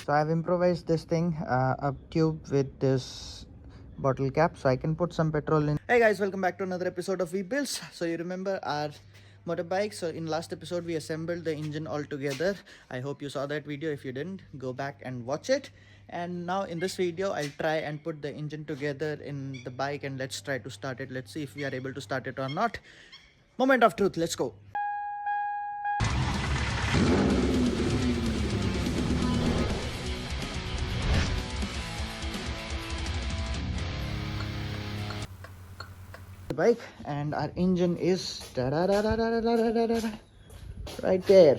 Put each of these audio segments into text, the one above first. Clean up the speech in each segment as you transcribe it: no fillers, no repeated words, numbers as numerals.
So I've improvised this thing, a tube with this bottle cap, so I can put some petrol in. Hey guys, welcome back to another episode of V-Builds. So you remember our motorbike? So in last episode we assembled the engine all together. I hope you saw that video. If you didn't, go back and watch it. And now in this video I'll try and put the engine together in the bike, and let's try to start it. Let's see if we are able to start it or not. Moment of truth, let's go. The bike, and our engine is right there,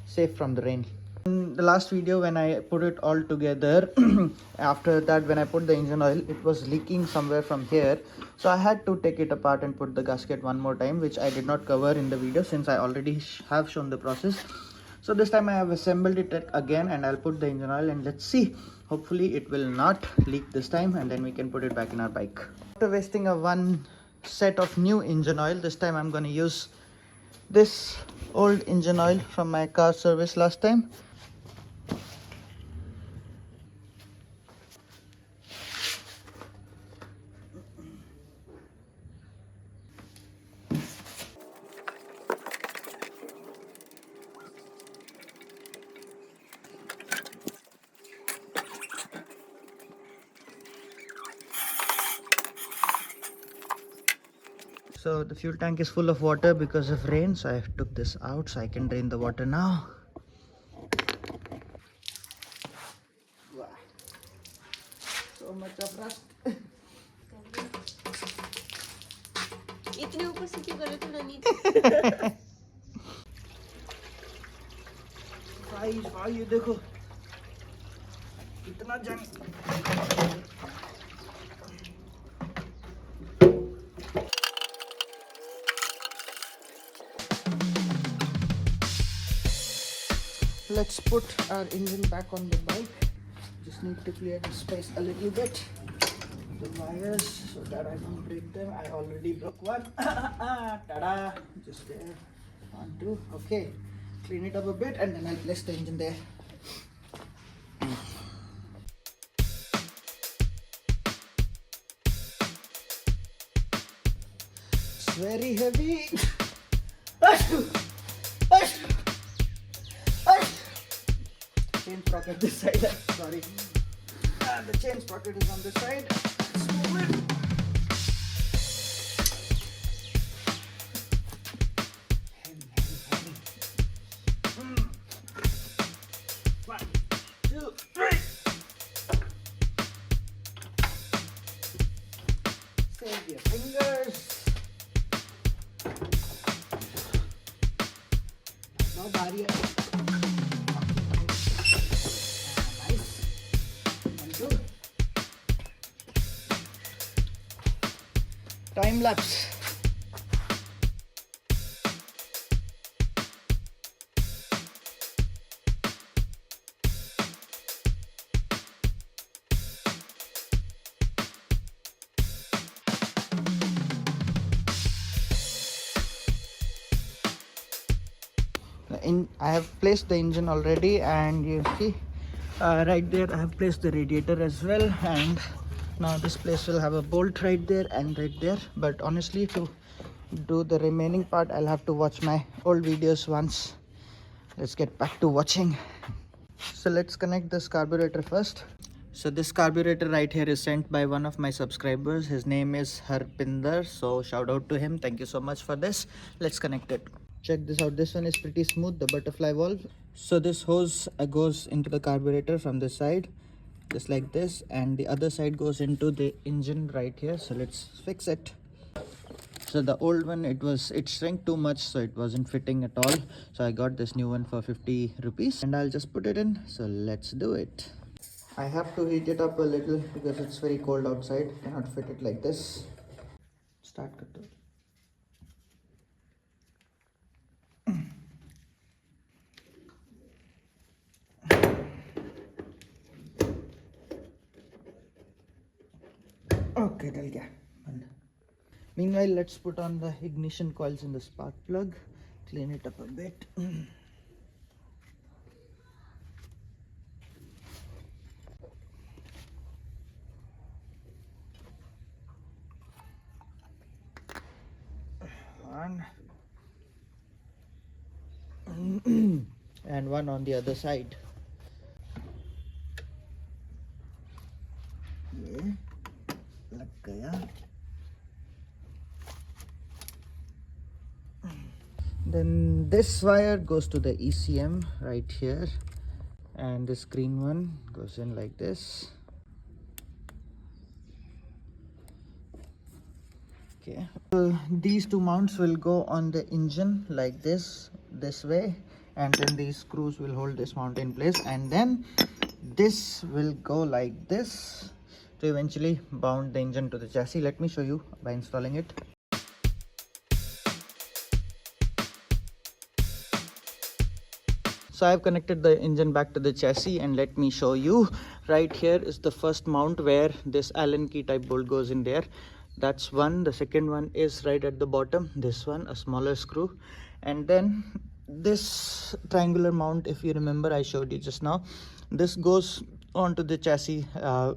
safe from the rain. In the last video when I put it all together, after that when I put the engine oil, it was leaking somewhere from here, so I had to take it apart and put the gasket one more time, which I did not cover in the video since I already have shown the process. So this time I have assembled it again, and I'll put the engine oil, and let's see, hopefully it will not leak this time, and then we can put it back in our bike. After wasting a one set of new engine oil, this time I'm going to use this old engine oil from my car service last time. So the fuel tank is full of water because of rain, so I took this out so I can drain the water now. Wow. So much of rust. इतने ऊपर से क्यों कर रहे थे नीचे? भाई ये देखो कितना जंग. Let's put our engine back on the bike. Just need to clear the space a little bit. The wires so that I don't break them. I already broke one. Ta-da! Just there. 1, 2. Okay. Clean it up a bit and then I'll place the engine there. It's very heavy. Chain sprocket this side. Sorry. The chain sprocket is on this side. Let's move it. Heavy. 1, 2, 3. Save your fingers. Now, Bari. Time lapse. I have placed the engine already, and you see right there I have placed the radiator as well, and now this place will have a bolt right there and right there. But honestly, to do the remaining part I'll have to watch my old videos once. Let's get back to watching. So let's connect this carburetor first. So this carburetor right here is sent by one of my subscribers. His name is Harpinder, so shout out to him. Thank you so much for this. Let's connect it. Check this out. This one is pretty smooth, the butterfly valve. So this hose goes into the carburetor from this side, just like this, and the other side goes into the engine right here. So let's fix it. So the old one, it shrank too much, so it wasn't fitting at all. So I got this new one for 50 rupees, and I'll just put it in. So let's do it. I have to heat it up a little because it's very cold outside. Cannot fit it like this. Start it. Okay, डल गया. Meanwhile, let's put on the ignition coils in the spark plug, clean it up a bit. one and one on the other side. ये लग गया. Then this wire goes to the ECM right here, and this green one goes in like this. Okay, so these two mounts will go on the engine like this way, and then these screws will hold this mount in place, and then this will go like this to eventually mount the engine to the chassis. Let me show you by installing it. So I've connected the engine back to the chassis, and let me show you. Right here is the first mount where this Allen key type bolt goes in there. That's one. The second one is right at the bottom. This one, a smaller screw. And then this triangular mount, if you remember, I showed you just now. This goes onto the chassis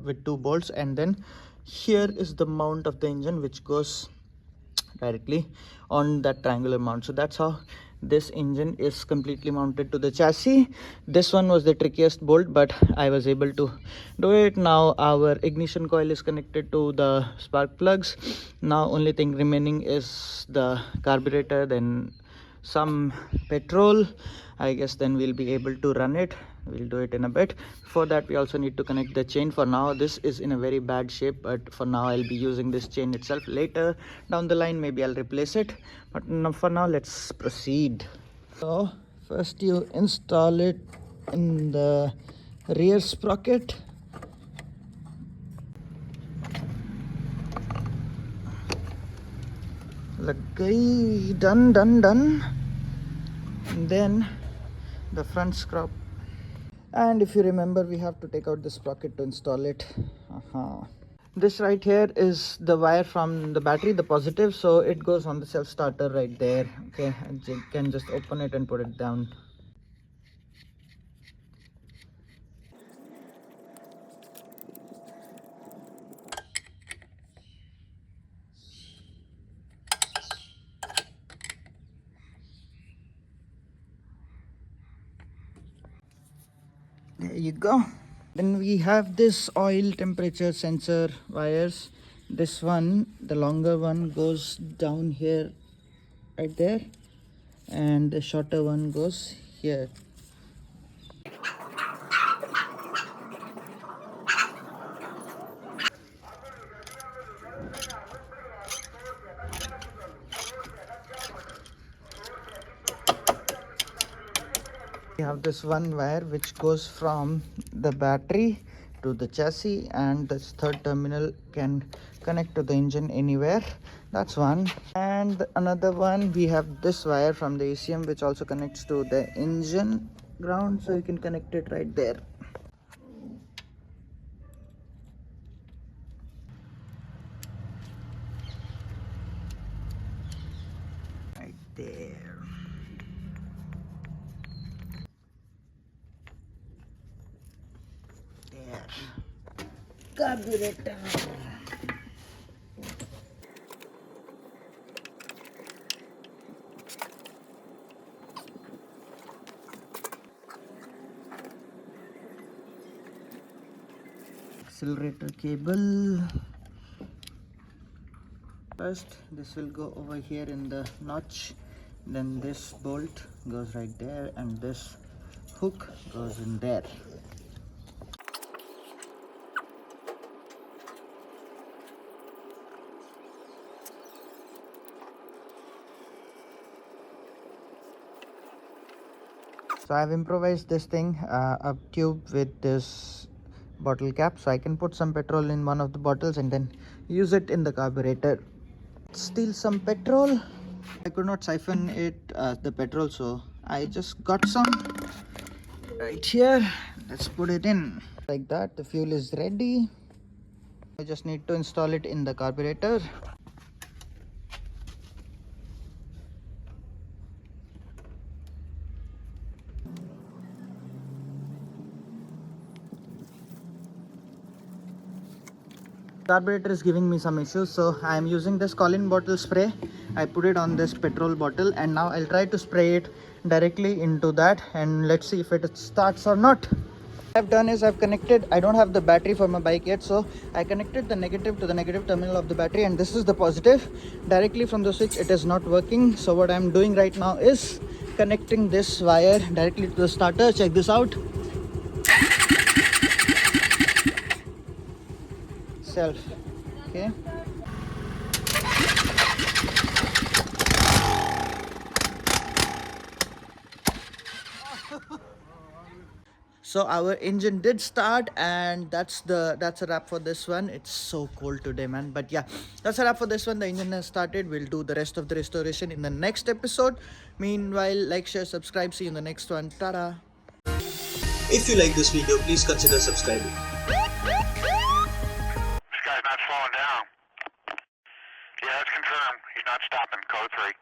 with two bolts, and then here is the mount of the engine which goes directly on that triangular mount. So that's how this engine is completely mounted to the chassis. This one was the trickiest bolt, but I was able to do it. Now our ignition coil is connected to the spark plugs. Now only thing remaining is the carburetor, then some petrol, I guess. Then we'll be able to run it. We'll do it in a bit. For that, we also need to connect the chain. For now, this is in a very bad shape, but for now I'll be using this chain itself. Later down the line, maybe I'll replace it, but for now let's proceed. So first you install it in the rear sprocket. Lag gayi. Done. And then the front scrub, and if you remember, we have to take out the sprocket to install it. This right here is the wire from the battery, the positive, so it goes on the self starter right there. Okay, and you can just open it and put it down. There you go. Then we have this oil temperature sensor wires. This one, the longer one, goes down here right there, and the shorter one goes here. We have this one wire which goes from the battery to the chassis, and this third terminal can connect to the engine anywhere. That's one. And another one, we have this wire from the ECM which also connects to the engine ground, so you can connect it right there. Right there. Carburetor. Accelerator cable. First, this will go over here in the notch. Then this bolt goes right there, and this hook goes in there. So I've improvised this thing, a tube with this bottle cap, so I can put some petrol in one of the bottles and then use it in the carburetor. Steal some petrol. I could not siphon it, the petrol, so I just got some right here. Let's put it in like that. The fuel is ready. I just need to install it in the carburetor. Carburetor is giving me some issues, so I am using this Colin bottle spray. I put it on this petrol bottle, and now I'll try to spray it directly into that, and let's see if it starts or not. What I've done is I've connected, I don't have the battery for my bike yet, so I connected the negative to the negative terminal of the battery, and this is the positive. Directly from the switch it is not working, so what I'm doing right now is connecting this wire directly to the starter. Check this out. Self. Okay. So our engine did start, and that's a wrap for this one. It's so cold today, man, but yeah, that's a wrap for this one. The engine has started. We'll do the rest of the restoration in the next episode. Meanwhile, like, share, subscribe. See you in the next one. Ta-da. If you like this video, please consider subscribing. This guy's not slowing down. Yeah, that's confirmed. He's not stopping. Code 3.